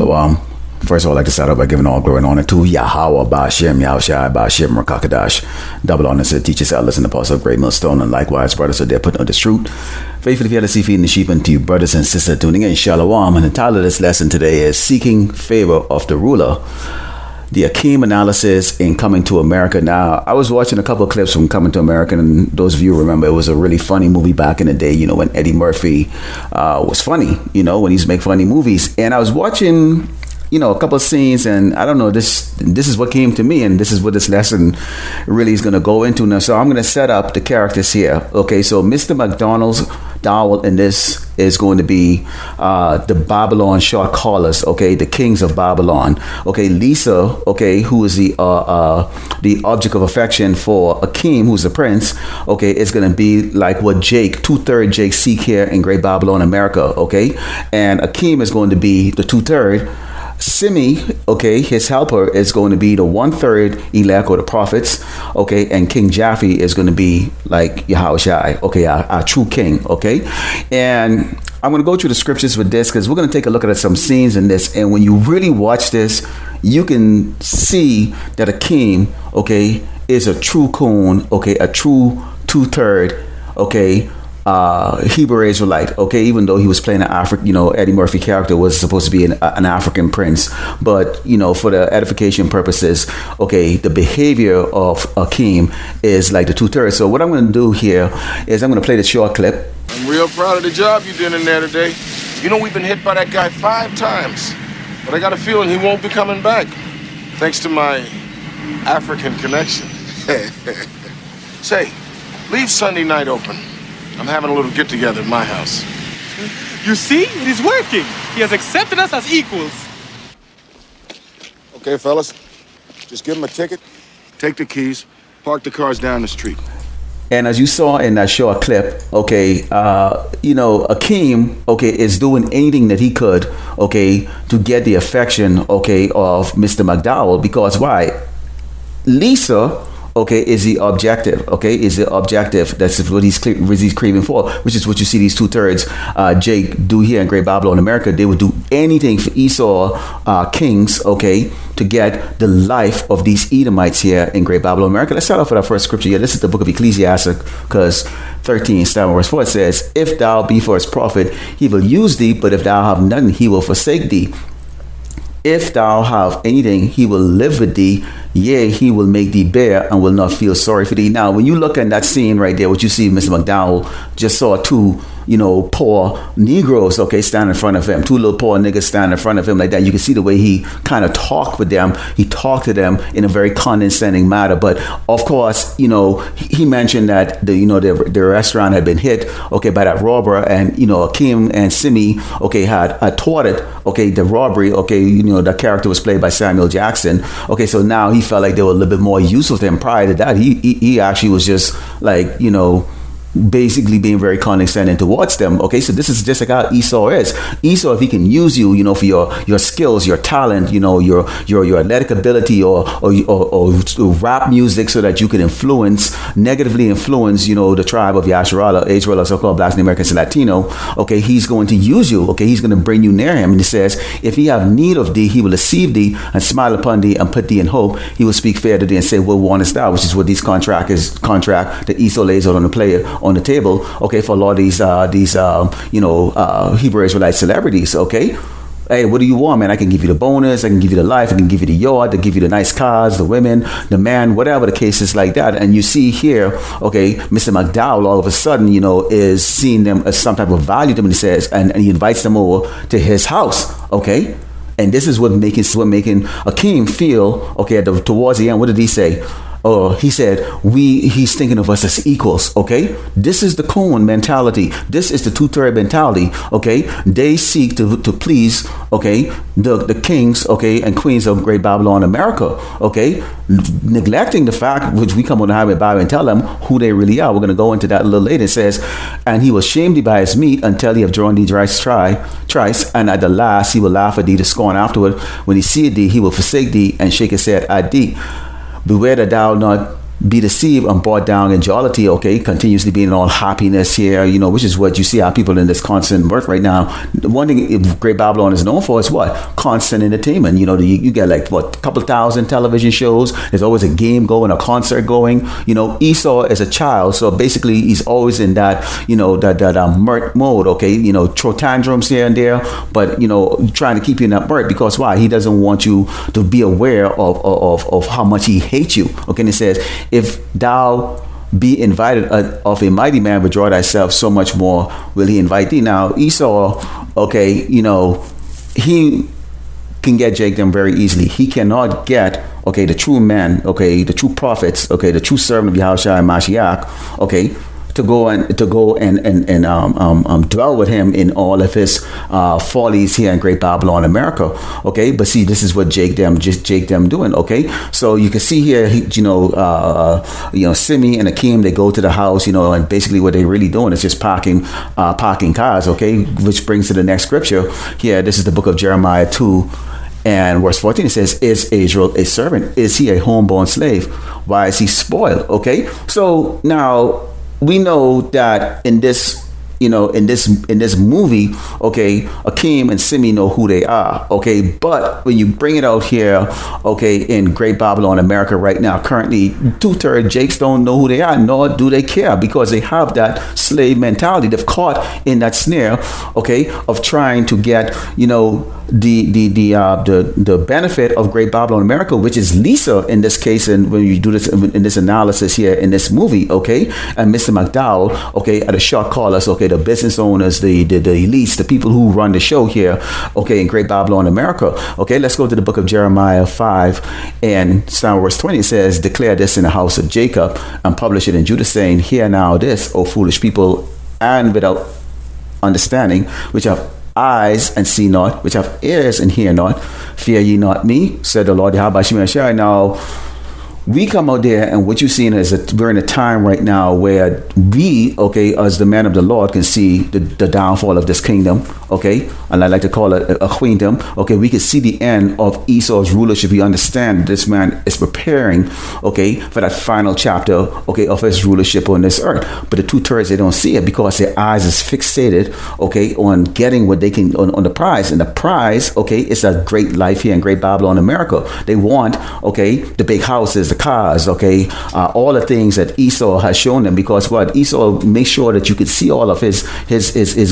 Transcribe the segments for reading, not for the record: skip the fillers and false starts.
Shalom. First of all, I'd like to start out by giving all glory and honor to Yahweh, Ba'ashem, Yahushai, Ba'ashem, Rakakadash. Double honor to the teachers, elders, and apostles of Great Millstone, and likewise, brothers, so they're putting on this truth. Faithfully, fearlessly feeding the sheep, and to you, brothers and sisters, tuning in. Shalom. And the title of this lesson today is Seeking Favor of the Ruler. The Akeem analysis in Coming to America. Now, I was watching a couple of clips from Coming to America, and those of you remember it was a really funny movie back in the day, when Eddie Murphy was funny, when he used to make funny movies. And I was watching a couple of scenes, and I don't know, this is what came to me, and this is what this lesson really is going to go into now. So I'm going to set up the characters here. Okay, so Mr. McDonald's Dowell in this is going to be the Babylon short callers, okay, the kings of Babylon. Okay, Lisa, okay, who is the object of affection for Akeem, who's the prince, okay, is going to be like what Jake, 2/3 Jake seek here in Great Babylon, America, okay, and Akeem is going to be the 2/3. Simi, okay, his helper is going to be the 1/3 elect or the prophets, okay, and King Jaffe is going to be like Yahushai, okay, our true king, okay. And I'm going to go through the scriptures with this because we're going to take a look at some scenes in this, and when you really watch this, you can see that Akeem, okay, is a true coon, okay, a true 2/3, okay, Hebrew Israelite, okay, even though he was playing an African, Eddie Murphy character was supposed to be an African prince, but, for the edification purposes, okay, the behavior of Akeem is like the 2/3. So what I'm going to do here is I'm going to play the short clip. I'm real proud of the job you did in there today. We've been hit by that guy 5 times, but I got a feeling he won't be coming back, thanks to my African connection. Say, leave Sunday night open. I'm having a little get-together at my house. You see? It is working. He has accepted us as equals. Okay, fellas. Just give him a ticket, take the keys, park the cars down the street. And as you saw in that short clip, okay, Akeem, okay, is doing anything that he could, okay, to get the affection, okay, of Mr. McDowell. Because why? Lisa, okay, is the objective, okay, is the objective. That's what he's craving for, which is what you see these 2/3 Jake do here in Great Babylon, America. They would do anything for Esau kings, okay, to get the life of these Edomites here in Great Babylon, America. Let's start off with our first scripture here. This is the book of Ecclesiastes 13, starting verse 4. It says, "If thou be for his prophet, he will use thee, but if thou have none, he will forsake thee. If thou have anything, he will live with thee. Yea, he will make thee bear and will not feel sorry for thee." Now, when you look at that scene right there, what you see, Mr. McDowell just saw 2, poor Negroes, okay, stand in front of him. 2 little poor niggas stand in front of him like that. You can see the way he kind of talked with them. He talked to them in a very condescending manner. But of course, he mentioned that the restaurant had been hit, okay, by that robber, and Akeem and Simi, okay, had thwarted, okay, the robbery, okay, the character was played by Samuel Jackson, okay. So now he felt like they were a little bit more useful to him. Prior to that, he actually was just like, basically being very condescending towards them. Okay, so this is just like how Esau is. Esau, if he can use you, for your skills, your talent, your athletic ability, or rap music, so that you can negatively influence, the tribe of Yasharala, Israel, or so-called Blacks and Americans and Latino. Okay, he's going to use you. Okay, he's going to bring you near him. And he says, "If he have need of thee, he will deceive thee and smile upon thee and put thee in hope. He will speak fair to thee and say, what warnest thou?" Which is what these contract that Esau lays out on the table, okay, for a lot of these Hebrew Israelite celebrities, okay. Hey, what do you want, man? I can give you the bonus, I can give you the life, I can give you the yacht, I can give you the nice cars, the women, the man, whatever the case is like that. And you see here, okay, Mr. McDowell all of a sudden, is seeing them as some type of value to him, and he says, and he invites them over to his house, okay. And this is what making Akeem feel, okay, towards the end, what did he say? He said, he's thinking of us as equals, okay? This is the Cohen mentality. This is the 2/3 mentality, okay? They seek to please, okay, the kings, okay, and queens of Great Babylon, America, okay? Neglecting the fact, which we come on the highway Bible and tell them who they really are. We're going to go into that a little later. It says, "And he will shame thee by his meat until he have drawn thee thrice, and at the last he will laugh at thee to scorn afterward. When he seeth thee, he will forsake thee and shake his head at thee. Beware that thou not be deceived and brought down in jollity, okay, continuously being all happiness here, which is what you see our people in this constant mirth right now. One thing Great Babylon is known for is what? Constant entertainment. You get like what, a couple thousand television shows. There's always a game going, a concert going. Esau is a child, so basically he's always in that, that mirth mode, okay, throw tantrums here and there, but trying to keep you in that mirth, because why? He doesn't want you to be aware of how much he hates you. Okay, and it says, if thou be invited of a mighty man, withdraw thyself, so much more will he invite thee. Now Esau, okay, he can get Jacob very easily. He cannot get, okay, the true men, okay, the true prophets, okay, the true servant of Yahushua and Mashiach, okay, to go and dwell with him in all of his follies here in Great Babylon, America. Okay, but see, this is what Jake them doing. Okay, so you can see here, Simi and Akeem, they go to the house, and basically what they're really doing is just parking cars. Okay, which brings to the next scripture here. This is the book of Jeremiah 2. And verse 14, it says, is Israel a servant? Is he a homeborn slave? Why is he spoiled? Okay, so now we know that in this movie, okay, Akeem and Simi know who they are, okay, but when you bring it out here, okay, in Great Babylon, America right now, currently 2/3 Jakes don't know who they are, nor do they care, because they have that slave mentality. They've caught in that snare, okay, of trying to get, the benefit of Great Babylon, America, which is Lisa in this case, and when you do this in this analysis here in this movie, okay, and Mr. McDowell, okay, at a short call us, okay, the business owners, the elites, the people who run the show here, okay, in Great Babylon, America. Okay, let's go to the book of Jeremiah 5 and starting verse 20. It says, declare this in the house of Jacob and publish it in Judah, saying, hear now this, O foolish people, and without understanding, which have eyes and see not, which have ears and hear not. Fear ye not me, said the Lord. Now, we come out there, and what you're seeing is that we're in a time right now where we, okay, as the man of the Lord, can see the downfall of this kingdom, okay, and I like to call it a queendom, okay. We can see the end of Esau's rulership. We understand this man is preparing, okay, for that final chapter, okay, of his rulership on this earth. But the 2/3, they don't see it because their eyes is fixated, okay, on getting what they can on the prize, and the prize, okay, is a great life here in Great Babylon, America. They want, okay, the big houses, the cars, okay, all the things that Esau has shown them, because what Esau makes sure that you could see all of his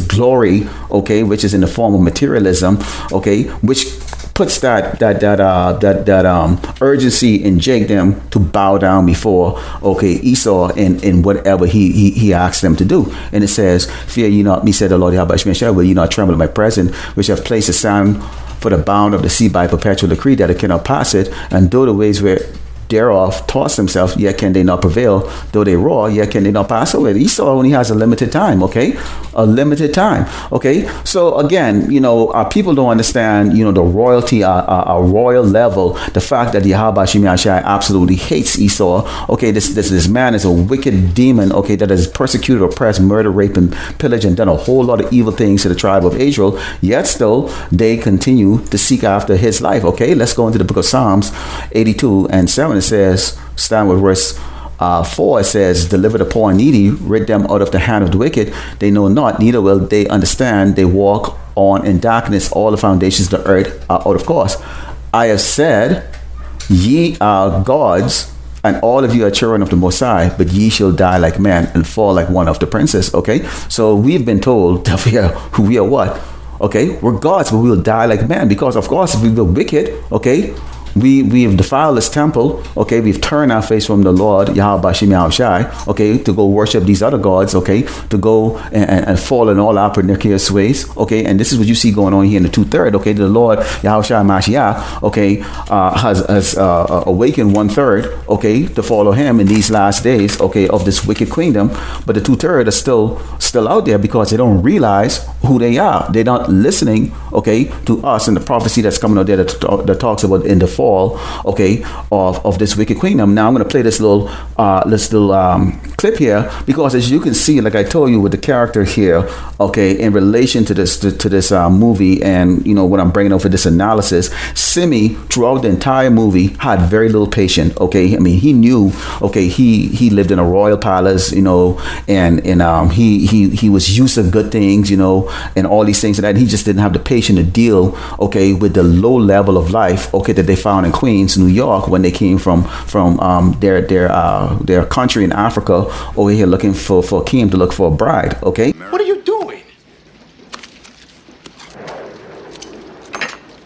glory, okay, which is in the form of materialism, okay, which puts that urgency in Jake them to bow down before, okay, Esau in whatever he asks them to do. And it says, fear ye not me, said the Lord, will ye not tremble at my presence, which have placed a sign for the bound of the sea by perpetual decree, that it cannot pass it, and though the waves were thereof toss themselves, yet can they not prevail. Though they roar, yet can they not pass over. Esau only has a limited time, okay? A limited time, okay? So again, our people don't understand, the royalty, our royal level, the fact that Yahweh Shemi Ashai absolutely hates Esau, okay? This man is a wicked demon, okay, that has persecuted, oppressed, murdered, raped, and pillaged, and done a whole lot of evil things to the tribe of Israel, yet still they continue to seek after his life, okay? Let's go into the book of Psalms 82 and 7. It says, starting with verse 4, it says, deliver the poor and needy, rid them out of the hand of the wicked. They know not, neither will they understand. They walk on in darkness. All the foundations of the earth are out of course. I have said, ye are gods, and all of you are children of the Most High, but ye shall die like men and fall like one of the princes. Okay, so we've been told that we are what? Okay, we're gods, but we will die like men, because of course if we were wicked, okay, we have defiled this temple, okay, we've turned our face from the Lord, Yahweh Shemi Shai, okay, to go worship these other gods, okay, to go and fall in all our pernicious ways, okay, and this is what you see going on here in the 2/3, okay, the Lord, Yahweh Shai Mashiach, okay, has awakened 1/3, okay, to follow him in these last days, okay, of this wicked kingdom, but the 2/3 are still out there because they don't realize who they are. They're not listening, okay, to us and the prophecy that's coming out there that talks about in the fall, okay, of this wicked queen. Now I'm going to play this little clip here, because as you can see, like I told you with the character here, okay, in relation to this movie, and what I'm bringing up for this analysis, Simi throughout the entire movie had very little patience. Okay, I mean, he knew, okay, he lived in a royal palace, and he was used to good things, and all these things, and that he just didn't have the patience to deal, okay, with the low level of life, okay, that they found in Queens, New York, when they came from their country in Africa over here looking for Akeem to look for a bride. Okay. What are you doing?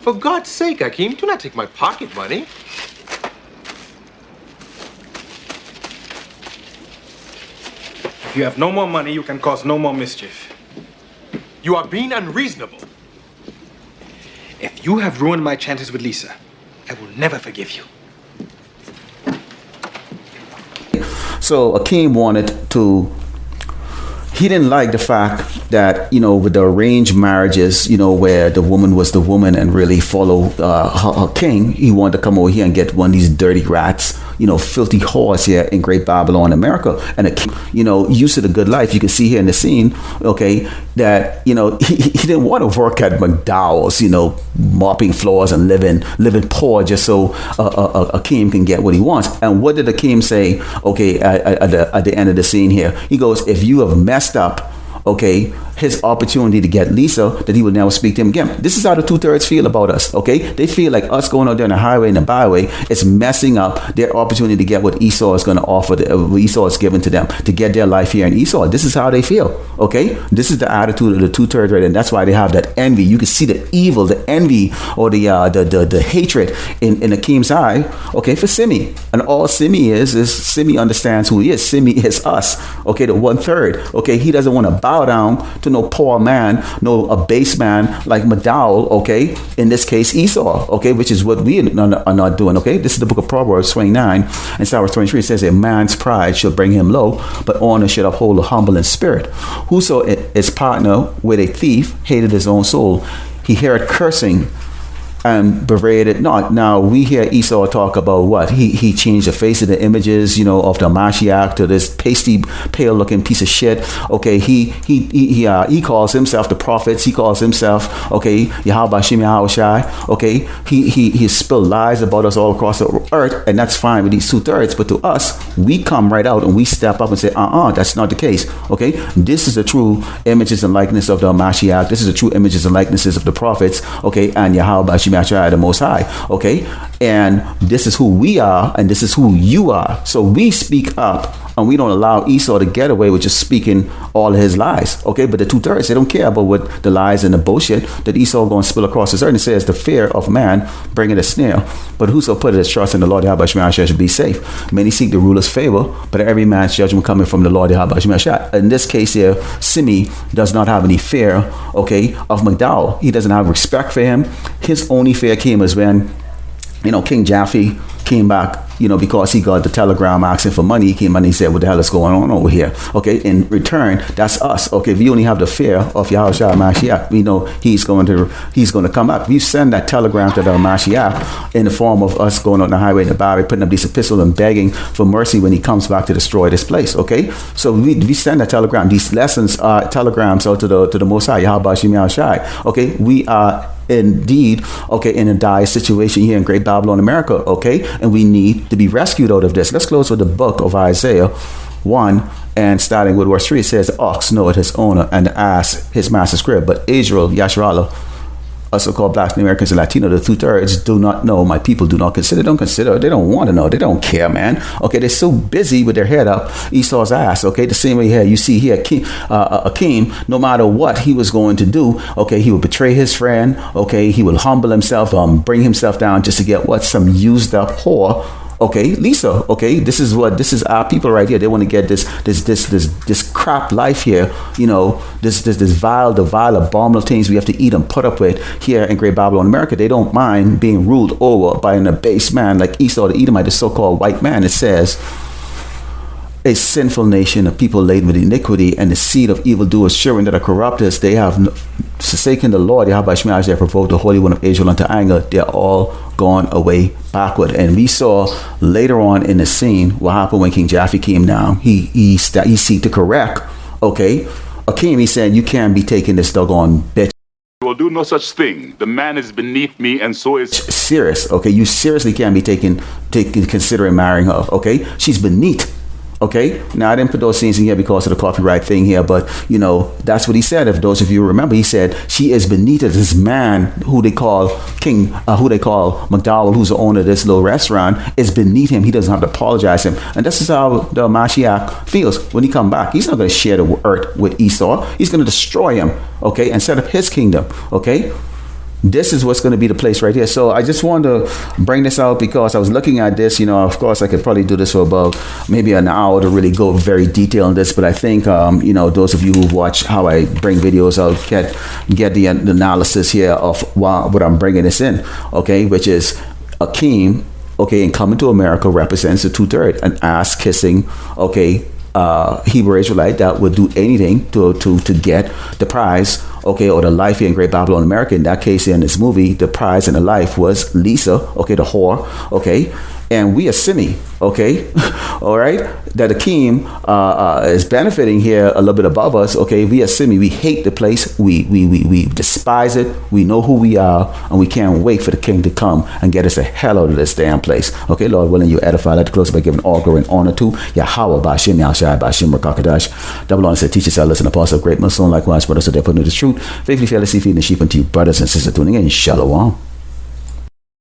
For God's sake, Akeem, do not take my pocket money. If you have no more money, you can cause no more mischief. You are being unreasonable. If you have ruined my chances with Lisa, I will never forgive you. So Akeem he didn't like the fact that, with the arranged marriages, where the woman was the woman and really follow her king, he wanted to come over here and get one of these dirty rats, filthy whores here in Great Babylon, America. And, used to the good life. You can see here in the scene, okay, that, he didn't want to work at McDowell's, mopping floors and living poor just so Akeem can get what he wants. And what did Akeem say, okay, at the end of the scene here? He goes, if you have messed up, okay, his opportunity to get Lisa, that he would never speak to him again. This is how the 2/3 feel about us, okay? They feel like us going out there on the highway and the byway is messing up their opportunity to get what Esau is going to offer, what Esau is given to them, to get their life here in Esau. This is how they feel, okay? This is the attitude of the 2/3 right, and that's why they have that envy. You can see the evil, the envy, or the hatred in Akeem's eye, okay, for Simi. And all Simi is Simi understands who he is. Simi is us, okay, the 1/3, okay? He doesn't want to bow down to no poor man, no a base man like McDowell, okay, in this case Esau, okay, which is what we are not doing, okay. This is the book of Proverbs 29 and Proverbs 23. It says, a man's pride shall bring him low, but honor should uphold the humble in spirit. Whoso is partner with a thief hated his own soul. He heard cursing and berated not. Now we hear Esau talk about what he changed the face of the images, of the Mashiach to this pasty pale looking piece of shit. Okay, he calls himself the prophets. He calls himself, okay, Yahweh Shem Yahweh Shai. Okay, he spilled lies about us all across the earth, and that's fine with these 2/3. But to us, we come right out and we step up and say, that's not the case. Okay, this is the true images and likeness of the Mashiach. This is the true images and likenesses of the prophets. Okay, and Yahweh Shem the Most High, okay, and this is who we are, and this is who you are. So we speak up, and we don't allow Esau to get away with just speaking all of his lies, okay. But the 2/3, they don't care about what the lies and the bullshit that Esau going to spill across his earth. And it says, the fear of man bringeth a snare, but whoso put his trust in the Lord Yahweh Shema shall be safe. Many seek the ruler's favor, but every man's judgment coming from the Lord Yahweh Shema. In this case here, Simi does not have any fear, okay, of McDowell. He doesn't have respect for him. His only fear came as when, King Jaffe came back, because he got the telegram asking for money. He came and he said, what the hell is going on over here? Okay, in return, that's us. Okay, we only have the fear of Yahushua Mashiach. We know he's going to come up. We send that telegram to the Mashiach in the form of us going on the highway in the Bible, putting up these epistles and begging for mercy when he comes back to destroy this place. Okay, so we send that telegram. These lessons are telegrams out to the Most High, Yahweh Shem Yahweh. Okay, we are indeed, okay, in a dire situation here in Great Babylon, America, okay, and we need to be rescued out of this. Let's close with the book of Isaiah 1, and starting with verse 3, it says, the ox knoweth his owner, and the ass his master's crib, but Israel, Yasharallah, also called Blacks, Americans, and Latino, the 2/3 do not know. My people do not consider. They don't want to know. They don't care, man. Okay, they're so busy with their head up Esau's ass. Okay, the same way here you see here, Akeem, no matter what he was going to do, okay, he would betray his friend. Okay, he would humble himself, bring himself down just to get what, some used up whore. Okay, Lisa. Okay, this is our people right here. They want to get this crap life here. This vile abominable things we have to eat and put up with here in Great Babylon, America. They don't mind being ruled over by an abased man like Esau the Edomite, the so-called white man. It says, a sinful nation, a people laden with iniquity, and the seed of evildoers, children that are corrupters. They have forsaken the Lord. They have by Shemiah, they have provoked the Holy One of Israel unto anger. They are all gone away backward. And we saw later on in the scene what happened when King Jaffe came down. He seeked to correct. Okay, Akeem, he said, you can't be taking this doggone bitch. Will do no such thing. The man is beneath me, and so is serious. Okay, you seriously can't be taking considering marrying her. Okay, she's beneath. Okay, now I didn't put those scenes in here because of the copyright thing here, but you know, that's what he said. If those of you remember, he said she is beneath this man who they call King, who they call McDowell, who's the owner of this little restaurant, is beneath him. He doesn't have to apologize to him. And this is how the Mashiach feels when he come back. He's not going to share the earth with Esau. He's going to destroy him, okay, and set up his kingdom, okay? This is what's going to be the place right here. So I just wanted to bring this out because I was looking at this. You know, of course, I could probably do this for about maybe an hour to really go very detailed on this. But I think, you know, those of you who watch how I bring videos out get the analysis here of what I'm bringing this in. Okay, which is Akeem. Okay, and coming to America represents the 2/3, an ass kissing. Okay. Hebrew Israelite that would do anything to get the prize, okay, or the life here in Great Babylon, America. In that case, in this movie, the prize and the life was Lisa, okay, the whore, okay, and we are Simi, okay, all right, that Akeem is benefiting here a little bit above us, okay. We are Simi, we hate the place, we despise it, we know who we are, and we can't wait for the king to come and get us the hell out of this damn place, okay. Lord willing, you edify. Let the close by giving all glory and honor to Yahweh, Bashim, Yahshai, Bashim, Rakakadash. Double honor said, teachers, listen, apostle, great Muslim, likewise, brothers, so they put into the truth, faithfully, fearlessly feeding the sheep unto you, brothers and sisters tuning in. Shalom.